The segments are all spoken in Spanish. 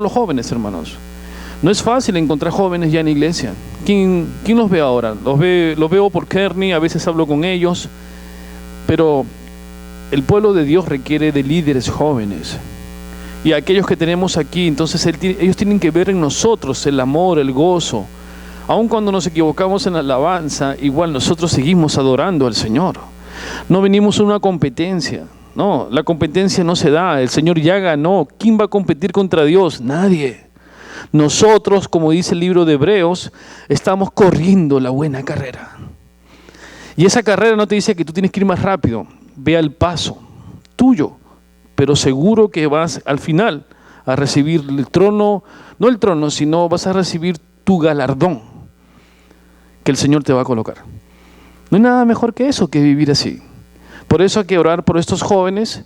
los jóvenes, hermanos. No es fácil encontrar jóvenes ya en la iglesia. ¿Quién los ve ahora? Los veo por Kearney, a veces hablo con ellos, pero el pueblo de Dios requiere de líderes jóvenes. Y aquellos que tenemos aquí, entonces ellos tienen que ver en nosotros el amor, el gozo. Aun cuando nos equivocamos en la alabanza, igual nosotros seguimos adorando al Señor. No venimos a una competencia. No, la competencia no se da. El Señor ya ganó. ¿Quién va a competir contra Dios? Nadie. Nosotros, como dice el libro de Hebreos, estamos corriendo la buena carrera. Y esa carrera no te dice que tú tienes que ir más rápido. Ve al paso tuyo, pero seguro que vas al final a recibir el trono, no el trono, sino vas a recibir tu galardón que el Señor te va a colocar. No hay nada mejor que eso, que vivir así. Por eso hay que orar por estos jóvenes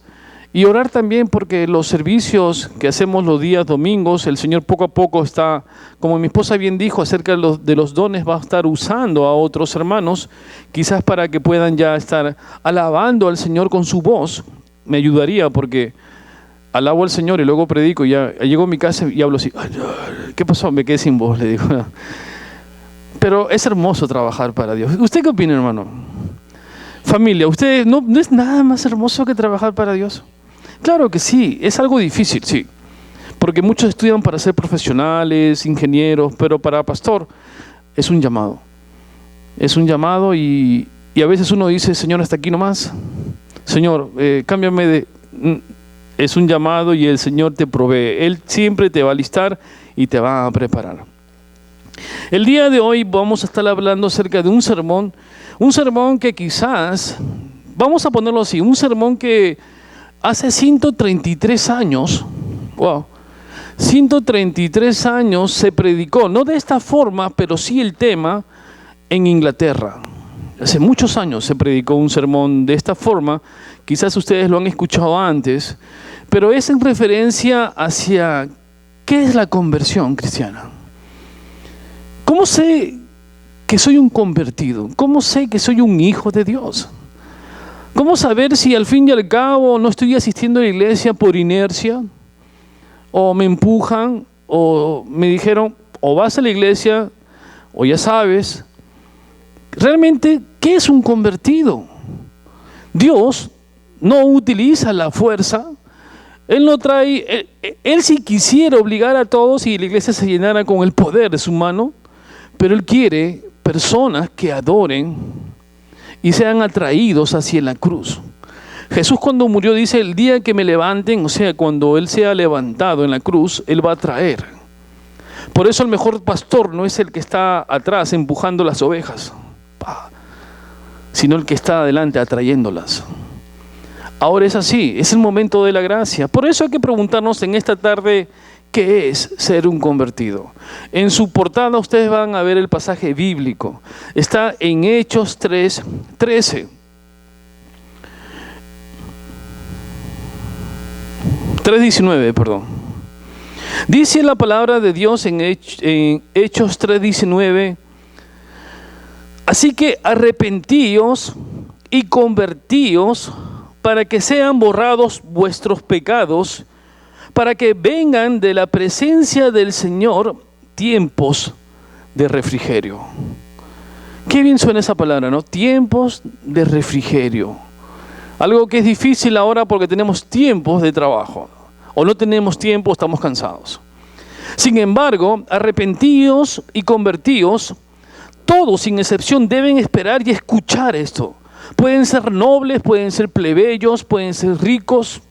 y orar también porque los servicios que hacemos los días domingos, el Señor poco a poco está, como mi esposa bien dijo, acerca de los dones, va a estar usando a otros hermanos, quizás para que puedan ya estar alabando al Señor con su voz. Me ayudaría porque alabo al Señor y luego predico. Ya llego a mi casa y hablo así. ¿Qué pasó? Me quedé sin voz, le digo. Pero es hermoso trabajar para Dios. ¿Usted qué opina, hermano? Familia, ¿usted no es nada más hermoso que trabajar para Dios? Claro que sí, es algo difícil, sí. Porque muchos estudian para ser profesionales, ingenieros, pero para pastor es un llamado. Es un llamado y a veces uno dice, Señor, hasta aquí nomás. Señor, cámbiame de... Es un llamado y el Señor te provee. Él siempre te va a alistar y te va a preparar. El día de hoy vamos a estar hablando acerca de un sermón que quizás, vamos a ponerlo así, un sermón que hace 133 años, 133 años se predicó, no de esta forma, pero sí el tema en Inglaterra. Hace muchos años se predicó un sermón de esta forma, quizás ustedes lo han escuchado antes, pero es en referencia hacia ¿qué es la conversión cristiana? ¿Cómo sé que soy un convertido? ¿Cómo sé que soy un hijo de Dios? ¿Cómo saber si al fin y al cabo no estoy asistiendo a la iglesia por inercia? ¿O me empujan? ¿O me dijeron, o vas a la iglesia, o ya sabes? Realmente, ¿qué es un convertido? Dios no utiliza la fuerza. Él no trae, él si quisiera obligar a todos y la iglesia se llenara con el poder de su mano, pero Él quiere personas que adoren y sean atraídos hacia la cruz. Jesús cuando murió dice, el día que me levanten, o sea, cuando Él sea levantado en la cruz, Él va a traer. Por eso el mejor pastor no es el que está atrás empujando las ovejas, sino el que está adelante atrayéndolas. Ahora es así, es el momento de la gracia. Por eso hay que preguntarnos en esta tarde, ¿qué es ser un convertido? En su portada ustedes van a ver el pasaje bíblico. Está en Hechos 3:13. 3:19, perdón. Dice la palabra de Dios en Hechos 3:19. Así que arrepentíos y convertíos para que sean borrados vuestros pecados, para que vengan de la presencia del Señor tiempos de refrigerio. Qué bien suena esa palabra, ¿no? Tiempos de refrigerio. Algo que es difícil ahora porque tenemos tiempos de trabajo. O no tenemos tiempo, estamos cansados. Sin embargo, arrepentíos y convertíos, todos sin excepción deben esperar y escuchar esto. Pueden ser nobles, pueden ser plebeyos, pueden ser ricos,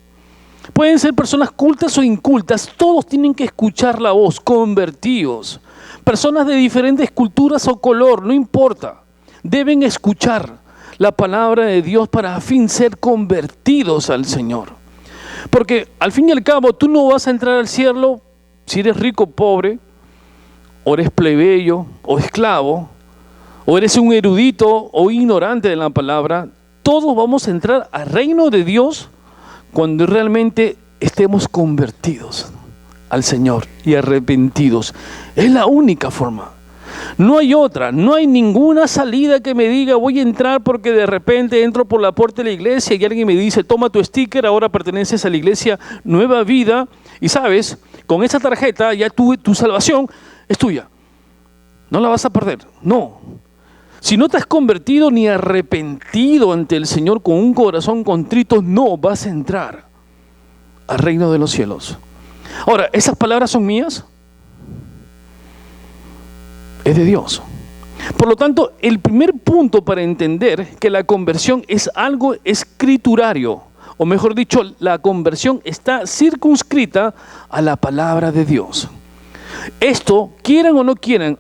pueden ser personas cultas o incultas, todos tienen que escuchar la voz, convertidos. Personas de diferentes culturas o color, no importa, deben escuchar la palabra de Dios para a fin ser convertidos al Señor. Porque al fin y al cabo tú no vas a entrar al cielo si eres rico o pobre, o eres plebeyo o esclavo, o eres un erudito o ignorante de la palabra. Todos vamos a entrar al reino de Dios cuando realmente estemos convertidos al Señor y arrepentidos. Es la única forma. No hay otra, no hay ninguna salida que me diga voy a entrar porque de repente entro por la puerta de la iglesia y alguien me dice toma tu sticker, ahora perteneces a la iglesia Nueva Vida. Y sabes, con esa tarjeta ya tu salvación es tuya. No la vas a perder. No. Si no te has convertido ni arrepentido ante el Señor con un corazón contrito, no vas a entrar al reino de los cielos. Ahora, ¿esas palabras son mías? Es de Dios. Por lo tanto, el primer punto para entender que la conversión es algo escriturario, o mejor dicho, la conversión está circunscrita a la palabra de Dios. Esto, quieran o no quieran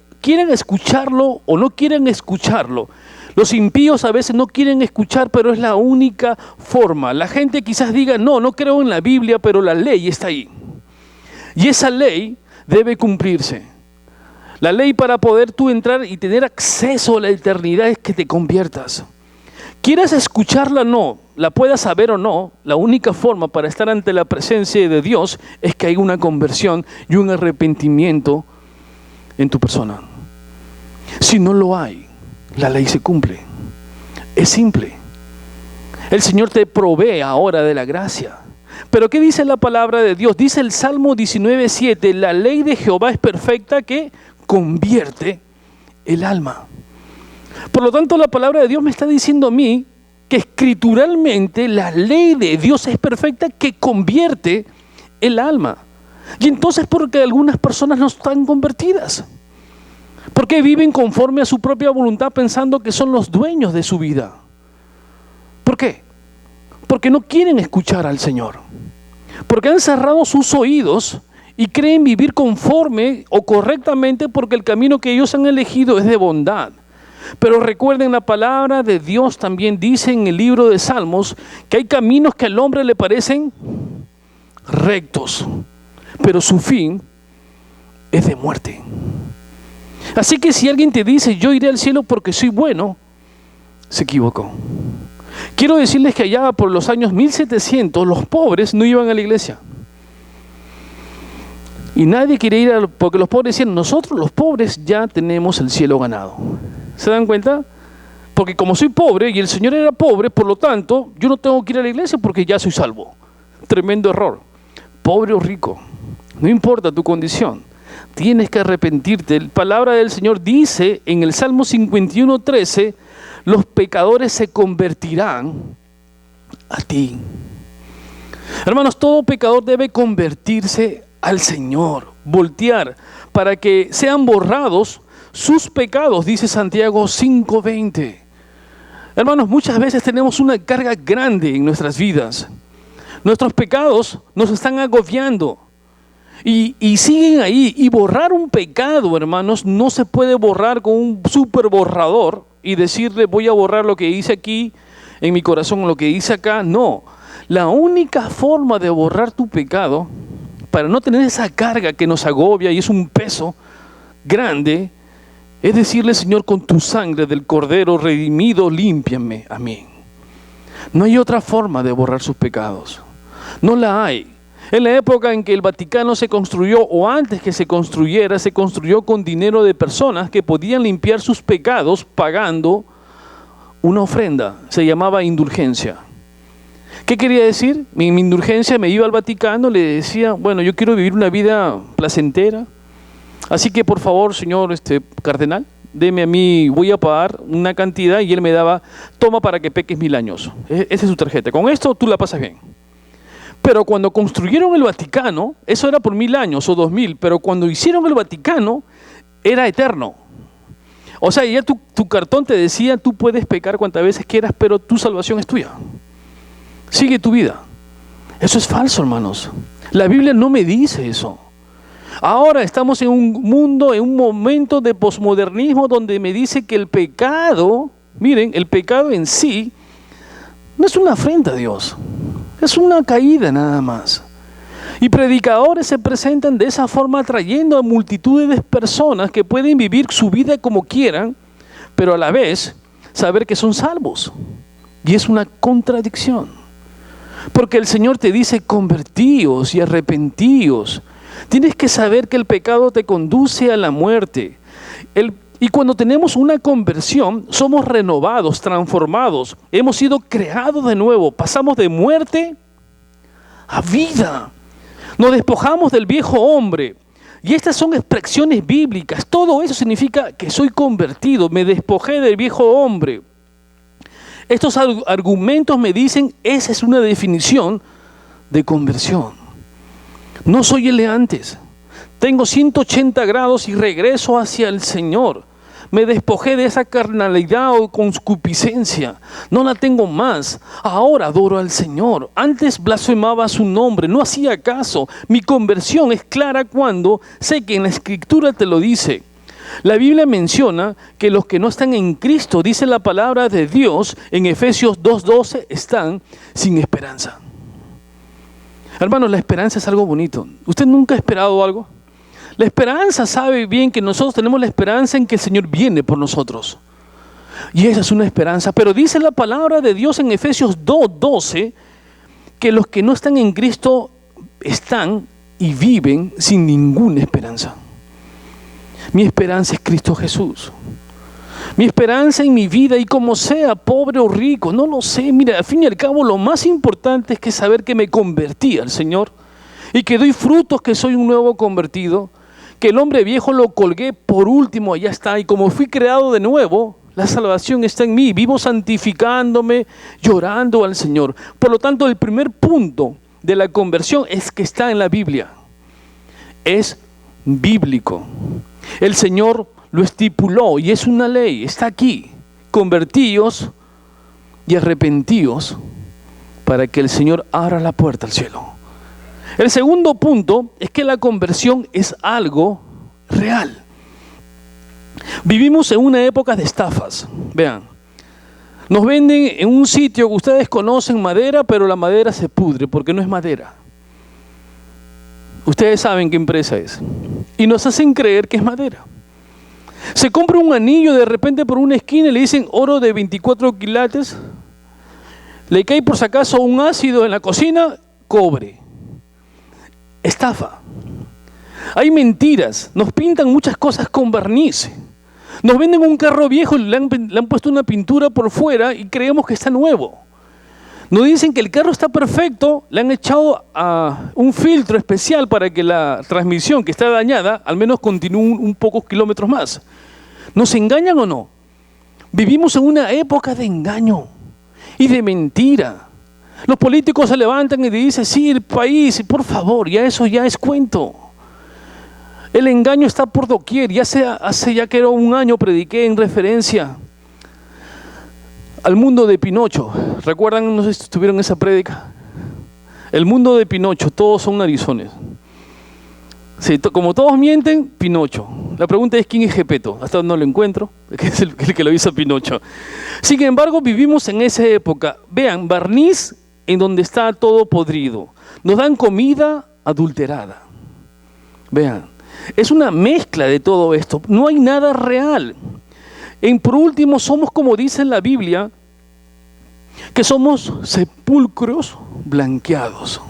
escucharlo o no quieran escucharlo. Los impíos a veces no quieren escuchar, pero es la única forma. La gente quizás diga, no creo en la Biblia, pero la ley está ahí. Y esa ley debe cumplirse. La ley para poder tú entrar y tener acceso a la eternidad es que te conviertas. Quieras escucharla o no, la puedas saber o no, la única forma para estar ante la presencia de Dios es que haya una conversión y un arrepentimiento en tu persona. Si no lo hay, la ley se cumple. Es simple. El Señor te provee ahora de la gracia. Pero ¿qué dice la palabra de Dios? Dice el Salmo 19:7, la ley de Jehová es perfecta que convierte el alma. Por lo tanto, la palabra de Dios me está diciendo a mí que escrituralmente la ley de Dios es perfecta que convierte el alma. Y entonces, ¿por qué algunas personas no están convertidas? ¿Por qué viven conforme a su propia voluntad pensando que son los dueños de su vida? ¿Por qué? Porque no quieren escuchar al Señor. Porque han cerrado sus oídos y creen vivir conforme o correctamente porque el camino que ellos han elegido es de bondad. Pero recuerden, la palabra de Dios también dice en el libro de Salmos que hay caminos que al hombre le parecen rectos, pero su fin es de muerte. Así que si alguien te dice, yo iré al cielo porque soy bueno, se equivocó. Quiero decirles que allá por los años 1700, los pobres no iban a la iglesia. Y nadie quiere ir porque los pobres decían, nosotros los pobres ya tenemos el cielo ganado. ¿Se dan cuenta? Porque como soy pobre y el Señor era pobre, por lo tanto, yo no tengo que ir a la iglesia porque ya soy salvo. Tremendo error. Pobre o rico, no importa tu condición, tienes que arrepentirte. La palabra del Señor dice en el Salmo 51:13, los pecadores se convertirán a ti. Hermanos, todo pecador debe convertirse al Señor, voltear para que sean borrados sus pecados, dice Santiago 5:20. Hermanos, muchas veces tenemos una carga grande en nuestras vidas. Nuestros pecados nos están agobiando y siguen ahí. Y borrar un pecado, hermanos, no se puede borrar con un super borrador y decirle voy a borrar lo que hice aquí en mi corazón, lo que hice acá. No, la única forma de borrar tu pecado, para no tener esa carga que nos agobia y es un peso grande, es decirle, Señor, con tu sangre del Cordero redimido, límpiame a mí. No hay otra forma de borrar sus pecados. No la hay. En la época en que el Vaticano se construyó, o antes que se construyera, se construyó con dinero de personas que podían limpiar sus pecados pagando una ofrenda. Se llamaba indulgencia. ¿Qué quería decir? Mi indulgencia, me iba al Vaticano, le decía, bueno, yo quiero vivir una vida placentera, así que por favor, señor cardenal, deme a mí, voy a pagar una cantidad, y él me daba, toma para que peques 1000 años. Esa es su tarjeta, con esto tú la pasas bien. Pero cuando construyeron el Vaticano, eso era por 1000 años o 2000, pero cuando hicieron el Vaticano, era eterno. O sea, ya tu cartón te decía, tú puedes pecar cuantas veces quieras, pero tu salvación es tuya. Sigue tu vida. Eso es falso, hermanos. La Biblia no me dice eso. Ahora estamos en un mundo, en un momento de posmodernismo donde me dice que el pecado, miren, el pecado en sí no es una afrenta a Dios, es una caída nada más. Y predicadores se presentan de esa forma atrayendo a multitudes de personas que pueden vivir su vida como quieran, pero a la vez saber que son salvos. Y es una contradicción. Porque el Señor te dice, convertíos y arrepentíos. Tienes que saber que el pecado te conduce a la muerte. Y cuando tenemos una conversión, somos renovados, transformados. Hemos sido creados de nuevo. Pasamos de muerte a vida. Nos despojamos del viejo hombre. Y estas son expresiones bíblicas. Todo eso significa que soy convertido. Me despojé del viejo hombre. Estos argumentos me dicen, esa es una definición de conversión. No soy el de antes. Tengo 180 grados y regreso hacia el Señor. Me despojé de esa carnalidad o concupiscencia. No la tengo más. Ahora adoro al Señor. Antes blasfemaba su nombre. No hacía caso. Mi conversión es clara cuando sé que en la Escritura te lo dice. La Biblia menciona que los que no están en Cristo, dice la palabra de Dios en Efesios 2:12, están sin esperanza. Hermanos, la esperanza es algo bonito. ¿Usted nunca ha esperado algo? La esperanza sabe bien que nosotros tenemos la esperanza en que el Señor viene por nosotros. Y esa es una esperanza. Pero dice la palabra de Dios en Efesios 2:12 que los que no están en Cristo están y viven sin ninguna esperanza. Mi esperanza es Cristo Jesús. Mi esperanza en mi vida, y como sea, pobre o rico, no lo sé. Mira, al fin y al cabo, lo más importante es que saber que me convertí al Señor y que doy frutos, que soy un nuevo convertido, que el hombre viejo lo colgué por último, allá está, y como fui creado de nuevo, la salvación está en mí, vivo santificándome, llorando al Señor. Por lo tanto, el primer punto de la conversión es que está en la Biblia. Es bíblico. El Señor lo estipuló y es una ley, está aquí. Convertíos y arrepentíos para que el Señor abra la puerta al cielo. El segundo punto es que la conversión es algo real. Vivimos en una época de estafas. Vean, nos venden en un sitio que ustedes conocen madera, pero la madera se pudre porque no es madera. Ustedes saben qué empresa es. Y nos hacen creer que es madera. Se compra un anillo de repente por una esquina y le dicen oro de 24 quilates. Le cae por si acaso un ácido en la cocina, cobre. Estafa. Hay mentiras. Nos pintan muchas cosas con barniz. Nos venden un carro viejo y le han puesto una pintura por fuera y creemos que está nuevo. Nos dicen que el carro está perfecto, le han echado un filtro especial para que la transmisión que está dañada al menos continúe un pocos kilómetros más. ¿Nos engañan o no? Vivimos en una época de engaño y de mentira. Los políticos se levantan y dicen, sí, el país, por favor, ya eso ya es cuento. El engaño está por doquier. Hace ya que era un año prediqué en referencia al mundo de Pinocho. ¿Recuerdan? No sé si tuvieron esa prédica. El mundo de Pinocho, todos son narizones. Sí, como todos mienten, Pinocho. La pregunta es, ¿quién es Gepetto? Hasta no lo encuentro, que es el que lo hizo Pinocho. Sin embargo, vivimos en esa época. Vean, barniz en donde está todo podrido. Nos dan comida adulterada. Vean, es una mezcla de todo esto. No hay nada real. Por último, somos, como dice en la Biblia, que somos sepulcros blanqueados.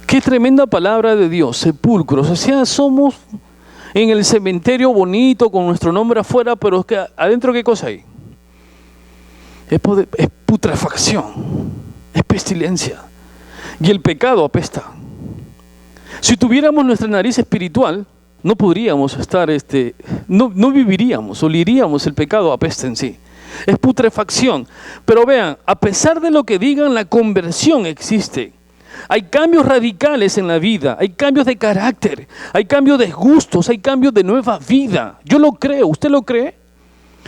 Qué tremenda palabra de Dios, sepulcros. O sea, somos en el cementerio bonito con nuestro nombre afuera, pero es que adentro, ¿qué cosa hay? Es putrefacción, es pestilencia. Y el pecado apesta. Si tuviéramos nuestra nariz espiritual, no podríamos estar, no viviríamos, oliríamos, el pecado apesta en sí. Es putrefacción. Pero vean, a pesar de lo que digan, la conversión existe. Hay cambios radicales en la vida, hay cambios de carácter, hay cambios de gustos, hay cambios de nueva vida. Yo lo creo, ¿usted lo cree?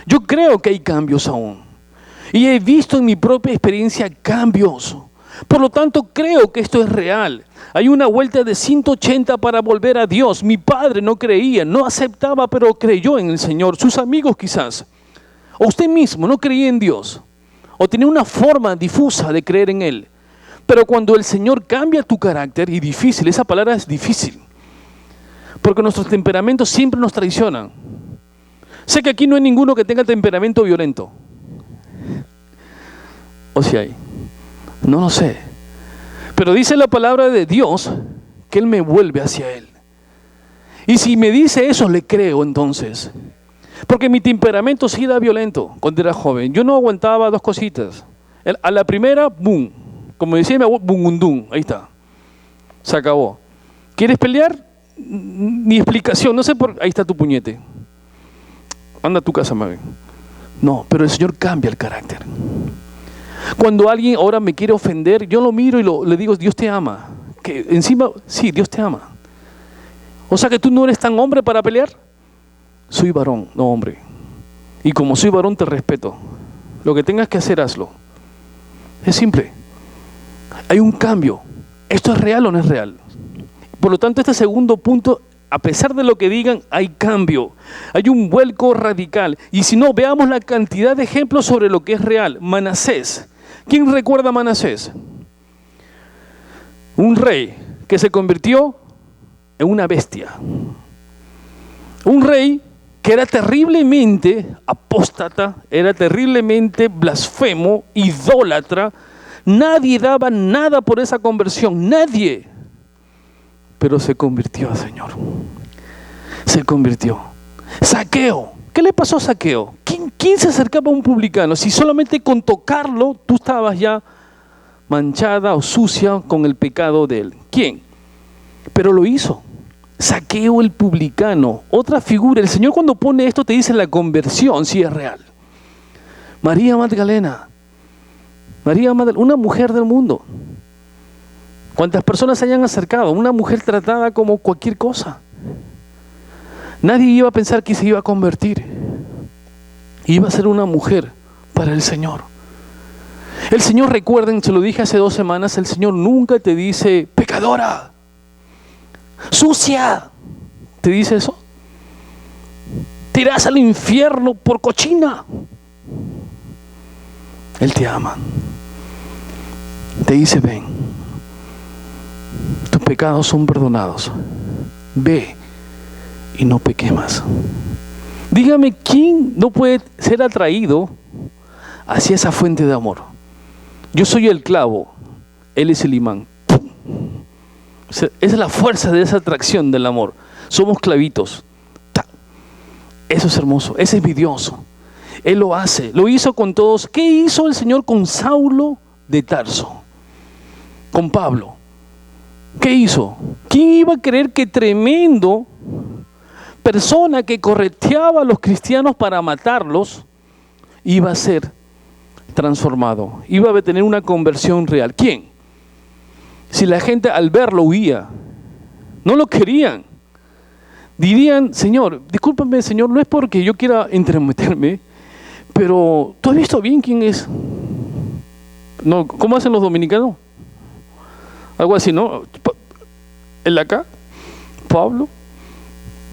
Yo creo que hay cambios aún. Y he visto en mi propia experiencia cambios. Por lo tanto, creo que esto es real. Hay una vuelta de 180 para volver a Dios. Mi padre no creía, no aceptaba, pero creyó en el Señor. Sus amigos quizás. O usted mismo no creía en Dios. O tenía una forma difusa de creer en Él. Pero cuando el Señor cambia tu carácter, y difícil, esa palabra es difícil. Porque nuestros temperamentos siempre nos traicionan. Sé que aquí no hay ninguno que tenga temperamento violento. ¿O si hay? No lo sé. Pero dice la palabra de Dios que Él me vuelve hacia Él. Y si me dice eso, le creo entonces. Porque mi temperamento sí era violento cuando era joven. Yo no aguantaba dos cositas. A la primera, boom. Como decía mi abuelo, bungundum. Ahí está. Se acabó. ¿Quieres pelear? Ni explicación, no sé por... Ahí está tu puñete. Anda a tu casa, Mabe. No, pero el Señor cambia el carácter. Cuando alguien ahora me quiere ofender, yo lo miro y le digo, Dios te ama. Que encima, sí, Dios te ama. O sea que tú no eres tan hombre para pelear. Soy varón, no hombre. Y como soy varón te respeto. Lo que tengas que hacer, hazlo. Es simple. Hay un cambio. ¿Esto es real o no es real? Por lo tanto, este segundo punto, a pesar de lo que digan, hay cambio. Hay un vuelco radical. Y si no, veamos la cantidad de ejemplos sobre lo que es real. Manasés. ¿Quién recuerda a Manasés? Un rey que se convirtió en una bestia. Un rey que era terriblemente apóstata, era terriblemente blasfemo, idólatra. Nadie daba nada por esa conversión, nadie. Pero se convirtió al Señor. Se convirtió. Zaqueo. ¿Qué le pasó a Zaqueo? ¿Quién se acercaba a un publicano? Si solamente con tocarlo tú estabas ya manchada o sucia con el pecado de él. ¿Quién? Pero lo hizo. Zaqueo el publicano. Otra figura. El Señor cuando pone esto te dice la conversión, si es real. María Magdalena. María Magdalena, una mujer del mundo. ¿Cuántas personas se hayan acercado? Una mujer tratada como cualquier cosa. Nadie iba a pensar que se iba a convertir. Iba a ser una mujer para el Señor. El Señor, recuerden, se lo dije hace 2 semanas, el Señor nunca te dice pecadora, sucia. ¿Te dice eso? Te irás al infierno por cochina. Él te ama. Te dice, ven, tus pecados son perdonados. Ve y no peques más. Dígame, ¿quién no puede ser atraído hacia esa fuente de amor? Yo soy el clavo, Él es el imán. ¡Pum! Esa es la fuerza de esa atracción del amor. Somos clavitos. ¡Ta! Eso es hermoso, ese es mi Dios. Él lo hace, lo hizo con todos. ¿Qué hizo el Señor con Saulo de Tarso? Con Pablo. ¿Qué hizo? ¿Quién iba a creer que tremendo persona que correteaba a los cristianos para matarlos iba a ser transformado, iba a tener una conversión real? ¿Quién? Si la gente al verlo huía, no lo querían, dirían, Señor, discúlpame, Señor, no es porque yo quiera entremeterme, pero ¿tú has visto bien quién es? No, ¿cómo hacen los dominicanos? Algo así, ¿no? El de acá, Pablo.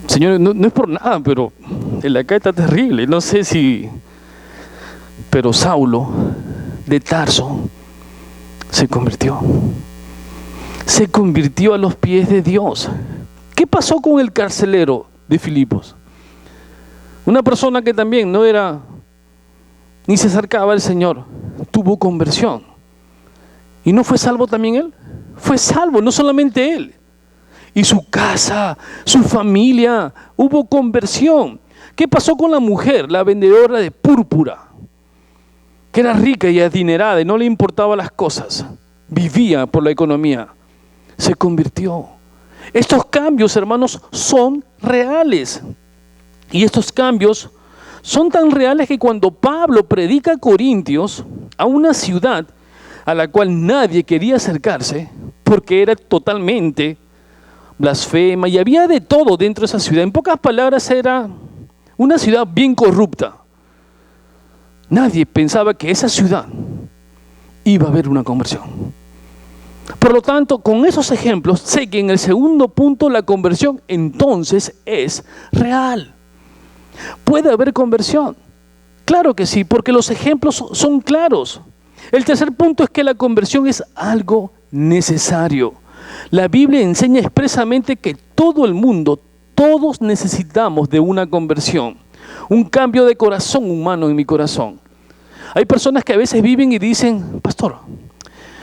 Señor, no es por nada, pero el de acá está terrible. No sé si... Pero Saulo de Tarso se convirtió. Se convirtió a los pies de Dios. ¿Qué pasó con el carcelero de Filipos? Una persona que también no era, ni se acercaba al Señor, tuvo conversión. ¿Y no fue salvo también él? Fue salvo, no solamente él. Y su casa, su familia, hubo conversión. ¿Qué pasó con la mujer, la vendedora de púrpura? Que era rica y adinerada y no le importaban las cosas. Vivía por la economía. Se convirtió. Estos cambios, hermanos, son reales. Y estos cambios son tan reales que cuando Pablo predica a Corintios, a una ciudad a la cual nadie quería acercarse, porque era totalmente blasfema y había de todo dentro de esa ciudad. En pocas palabras, era una ciudad bien corrupta. Nadie pensaba que esa ciudad iba a haber una conversión. Por lo tanto, con esos ejemplos, sé que en el segundo punto la conversión entonces es real. ¿Puede haber conversión? Claro que sí, porque los ejemplos son claros. El tercer punto es que la conversión es algo necesario. La Biblia enseña expresamente que todo el mundo, todos necesitamos de una conversión, un cambio de corazón humano en mi corazón. Hay personas que a veces viven y dicen, pastor,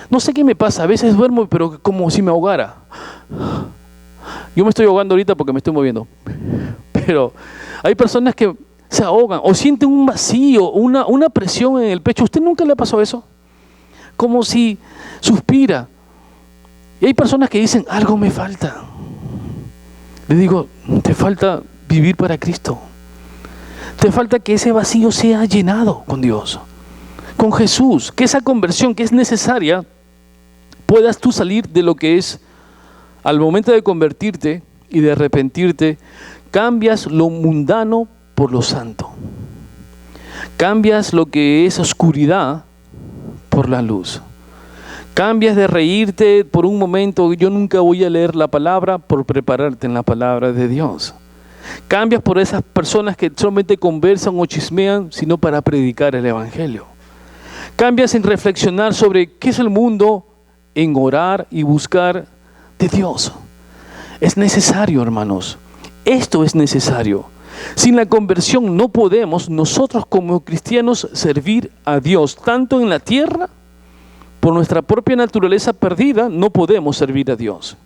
no sé qué me pasa, a veces duermo pero como si me ahogara. Yo me estoy ahogando ahorita porque me estoy moviendo, pero hay personas que se ahogan o sienten un vacío, una presión en el pecho. ¿Usted nunca le pasó eso? Como si suspira. Y hay personas que dicen, algo me falta. Le digo, te falta vivir para Cristo. Te falta que ese vacío sea llenado con Dios, con Jesús, que esa conversión que es necesaria, puedas tú salir de lo que es, al momento de convertirte y de arrepentirte, cambias lo mundano por lo santo. Cambias lo que es oscuridad por la luz. Cambias de reírte por un momento, yo nunca voy a leer la palabra, por prepararte en la palabra de Dios. Cambias por esas personas que solamente conversan o chismean, sino para predicar el Evangelio. Cambias en reflexionar sobre qué es el mundo, en orar y buscar de Dios. Es necesario, hermanos. Esto es necesario. Sin la conversión no podemos nosotros como cristianos servir a Dios, tanto en la tierra, por nuestra propia naturaleza perdida, no podemos servir a Dios.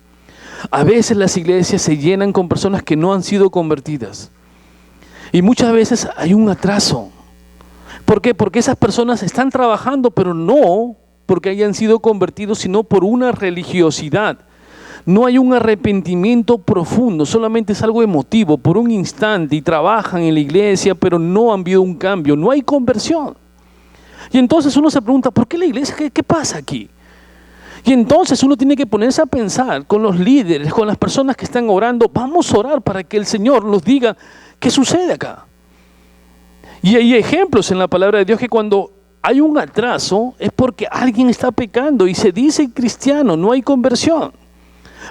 A veces las iglesias se llenan con personas que no han sido convertidas. Y muchas veces hay un atraso. ¿Por qué? Porque esas personas están trabajando, pero no porque hayan sido convertidos, sino por una religiosidad. No hay un arrepentimiento profundo, solamente es algo emotivo, por un instante, y trabajan en la iglesia, pero no han habido un cambio, no hay conversión. Y entonces uno se pregunta, ¿por qué la iglesia? ¿Qué pasa aquí? Y entonces uno tiene que ponerse a pensar con los líderes, con las personas que están orando. Vamos a orar para que el Señor nos diga qué sucede acá. Y hay ejemplos en la palabra de Dios que cuando hay un atraso es porque alguien está pecando y se dice cristiano, no hay conversión.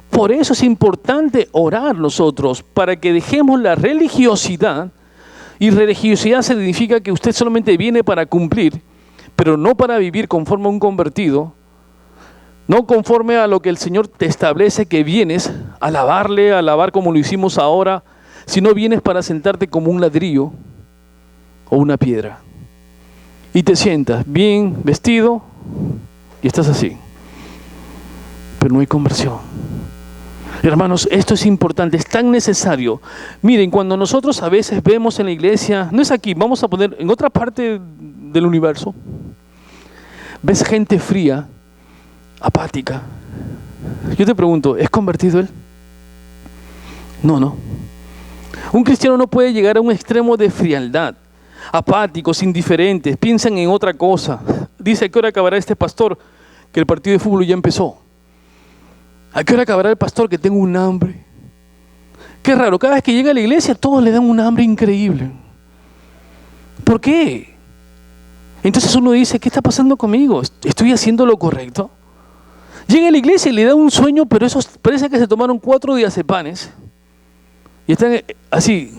Por eso es importante orar nosotros para que dejemos la religiosidad. Y religiosidad significa que usted solamente viene para cumplir, pero no para vivir conforme a un convertido, no conforme a lo que el Señor te establece que vienes a alabarle, a alabar como lo hicimos ahora, sino vienes para sentarte como un ladrillo o una piedra. Y te sientas bien vestido y estás así. Pero no hay conversión. Hermanos, esto es importante, es tan necesario. Miren, cuando nosotros a veces vemos en la iglesia, no es aquí, vamos a poner en otra parte del universo, ves gente fría, apática. Yo te pregunto, ¿es convertido él? No. Un cristiano no puede llegar a un extremo de frialdad. Apáticos, indiferentes, piensan en otra cosa. Dice, ¿a qué hora acabará este pastor? Que el partido de fútbol ya empezó. ¿A qué hora acabará el pastor? Que tengo un hambre. Qué raro, cada vez que llega a la iglesia todos le dan un hambre increíble. ¿Por qué? Entonces uno dice, ¿qué está pasando conmigo? ¿Estoy haciendo lo correcto? Llega a la iglesia y le da un sueño, pero esos parece que se tomaron 4 diazepanes y están así.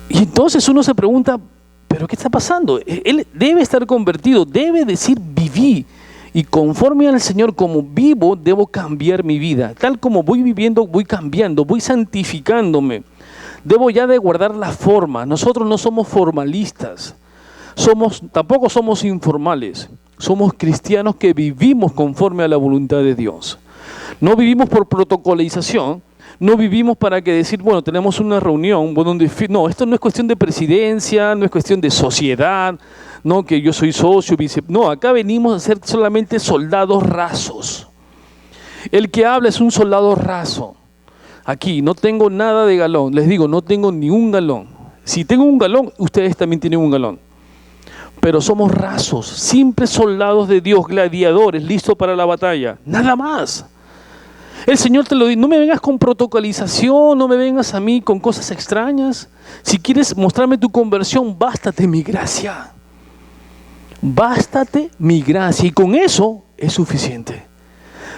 Y entonces uno se pregunta, ¿pero qué está pasando? Él debe estar convertido, debe decir viví. Y conforme al Señor como vivo, debo cambiar mi vida. Tal como voy viviendo, voy cambiando, voy santificándome. Debo ya de guardar la forma. Nosotros no somos formalistas. Tampoco somos informales. Somos cristianos que vivimos conforme a la voluntad de Dios. No vivimos por protocolización. No vivimos para que decir, bueno, tenemos una reunión. No, esto no es cuestión de presidencia, no es cuestión de sociedad. No, que yo soy socio, no, acá venimos a ser solamente soldados rasos. El que habla es un soldado raso. Aquí no tengo nada de galón, les digo, no tengo ni un galón. Si tengo un galón, ustedes también tienen un galón. Pero somos rasos, simples soldados de Dios, gladiadores, listos para la batalla, nada más. El Señor te lo dice, no me vengas con protocolización, no me vengas a mí con cosas extrañas. Si quieres mostrarme tu conversión, bástate mi gracia. Bástate mi gracia, y con eso es suficiente.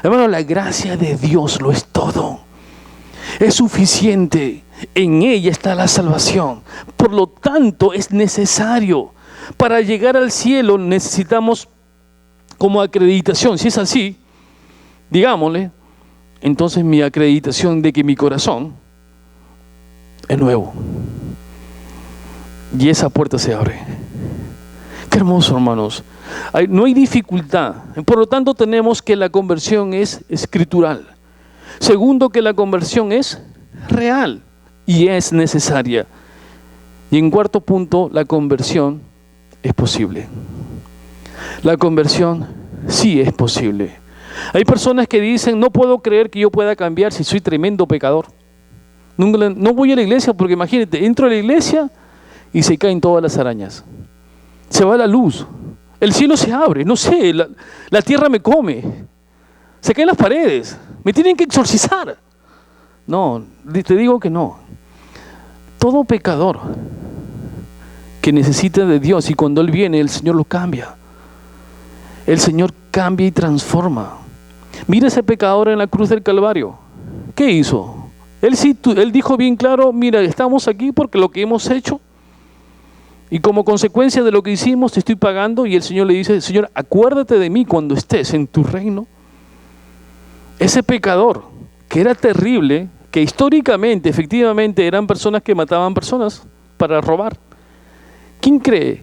Hermano, la gracia de Dios lo es todo. Es suficiente. En ella está la salvación. Por lo tanto, es necesario. Para llegar al cielo necesitamos como acreditación. Si es así, digámosle, entonces mi acreditación de que mi corazón es nuevo. Y esa puerta se abre. Qué hermoso, hermanos. No hay dificultad. Por lo tanto, tenemos que la conversión es escritural. Segundo, que la conversión es real y es necesaria. Y en cuarto punto, la conversión es posible. La conversión sí es posible. Hay personas que dicen, no puedo creer que yo pueda cambiar si soy tremendo pecador. No voy a la iglesia porque imagínate, entro a la iglesia y se caen todas las arañas. Se va la luz. El cielo se abre, no sé, la tierra me come. Se caen las paredes. Me tienen que exorcizar. No, te digo que no. Todo pecador que necesita de Dios y cuando Él viene, el Señor lo cambia. El Señor cambia y transforma. Mira ese pecador en la cruz del Calvario. ¿Qué hizo? Él dijo bien claro, mira, estamos aquí porque lo que hemos hecho y como consecuencia de lo que hicimos te estoy pagando. Y el Señor le dice, Señor, acuérdate de mí cuando estés en tu reino. Ese pecador que era terrible, que históricamente, efectivamente, eran personas que mataban personas para robar. ¿Quién cree?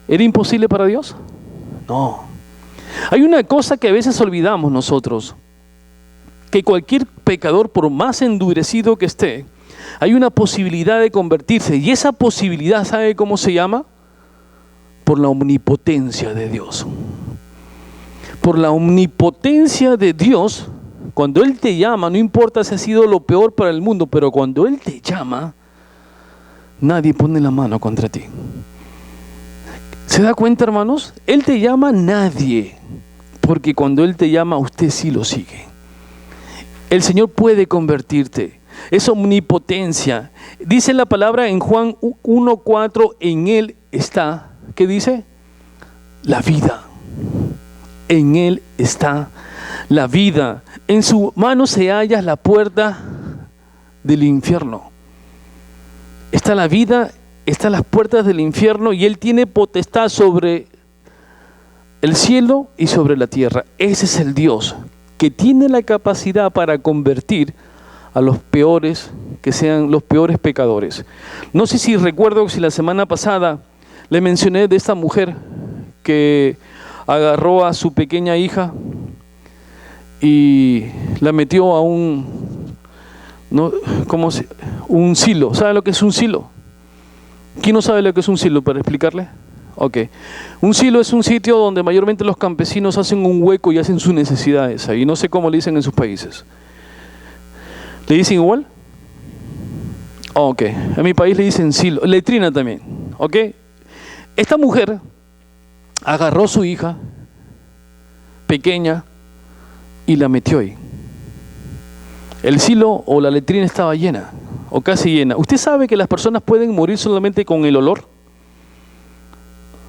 ¿Era imposible para Dios? No. Hay una cosa que a veces olvidamos nosotros, que cualquier pecador, por más endurecido que esté, hay una posibilidad de convertirse. Y esa posibilidad, ¿sabe cómo se llama? Por la omnipotencia de Dios. Por la omnipotencia de Dios, cuando Él te llama, no importa si ha sido lo peor para el mundo, pero cuando Él te llama, nadie pone la mano contra ti. ¿Se da cuenta, hermanos? Él te llama nadie, porque cuando Él te llama, usted sí lo sigue. El Señor puede convertirte. Es omnipotencia. Dice la palabra en Juan 1:4, en Él está, ¿qué dice? La vida. En Él está la vida. En su mano se halla la puerta del infierno. Está la vida, están las puertas del infierno y Él tiene potestad sobre el cielo y sobre la tierra. Ese es el Dios que tiene la capacidad para convertir a los peores, que sean los peores pecadores. No sé si recuerdo si la semana pasada le mencioné de esta mujer que agarró a su pequeña hija y la metió a un silo. ¿Sabe lo que es un silo? ¿Quién no sabe lo que es un silo para explicarle? Ok. Un silo es un sitio donde mayormente los campesinos hacen un hueco y hacen sus necesidades ahí. No sé cómo le dicen en sus países. ¿Le dicen igual? Ok. En mi país le dicen silo. Letrina también. Ok. Esta mujer agarró a su hija pequeña y la metió ahí. El silo o la letrina estaba llena o casi llena. ¿Usted sabe que las personas pueden morir solamente con el olor?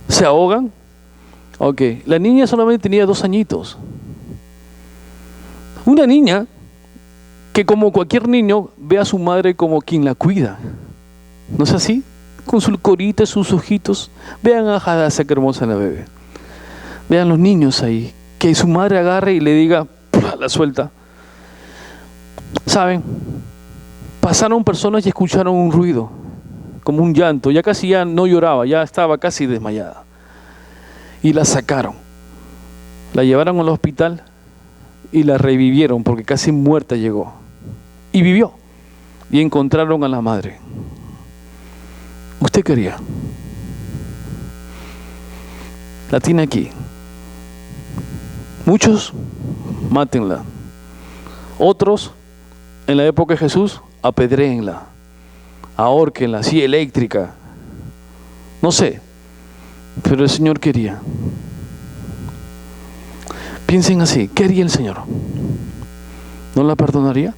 ¿Se ahogan? Ok. La niña solamente tenía 2 añitos. Una niña que, como cualquier niño, ve a su madre como quien la cuida. ¿No es así? Con su corita, sus ojitos. Vean a Hadassah, qué hermosa la bebé. Vean los niños ahí. Que su madre agarre y le diga, la suelta. ¿Saben? Pasaron personas y escucharon un ruido, como un llanto. Ya casi ya no lloraba, ya estaba casi desmayada. Y la sacaron. La llevaron al hospital y la revivieron porque casi muerta llegó. Y vivió. Y encontraron a la madre. ¿Usted quería? La tiene aquí. Muchos, mátenla. Otros, en la época de Jesús, apedréenla, ahórquenla, así eléctrica. No sé, pero el Señor quería. Piensen así, ¿qué haría el Señor? ¿No la perdonaría?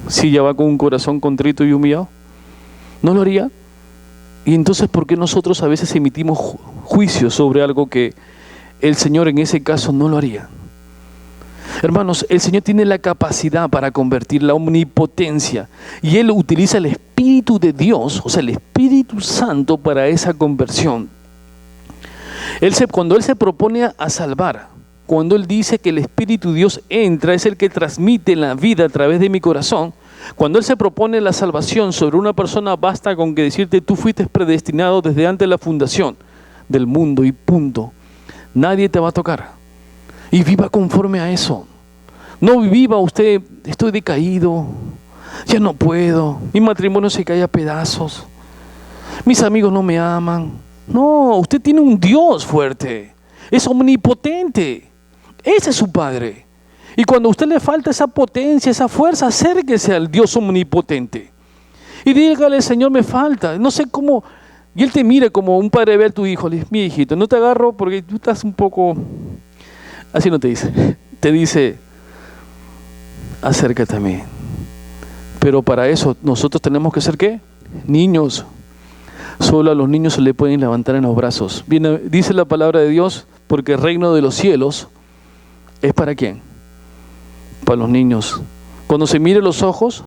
Si ella va con un corazón contrito y humillado, ¿no lo haría? Y entonces, ¿por qué nosotros a veces emitimos juicios sobre algo que el Señor en ese caso no lo haría? Hermanos, el Señor tiene la capacidad para convertir, la omnipotencia, y Él utiliza el Espíritu de Dios, o sea, el Espíritu Santo para esa conversión. Cuando Él se propone a salvar, cuando Él dice que el Espíritu de Dios entra, es el que transmite la vida a través de mi corazón. Cuando Él se propone la salvación sobre una persona, basta con que decirte, tú fuiste predestinado desde antes de la fundación del mundo y punto. Nadie te va a tocar. Y viva conforme a eso. No viva usted, estoy decaído, ya no puedo, mi matrimonio se cae a pedazos, mis amigos no me aman. No, usted tiene un Dios fuerte, es omnipotente. Ese es su Padre. Y cuando a usted le falta esa potencia, esa fuerza, acérquese al Dios omnipotente. Y dígale, Señor, me falta. No sé cómo. Y Él te mira como un padre ve a tu hijo. Le dice, mi hijito, no te agarro porque tú estás un poco... Así no te dice. Te dice, acércate a mí. Pero para eso nosotros tenemos que ser, ¿qué? Niños. Solo a los niños se le pueden levantar en los brazos. Viene, dice la palabra de Dios, porque el reino de los cielos es ¿para quién? Para los niños. Cuando se mire los ojos,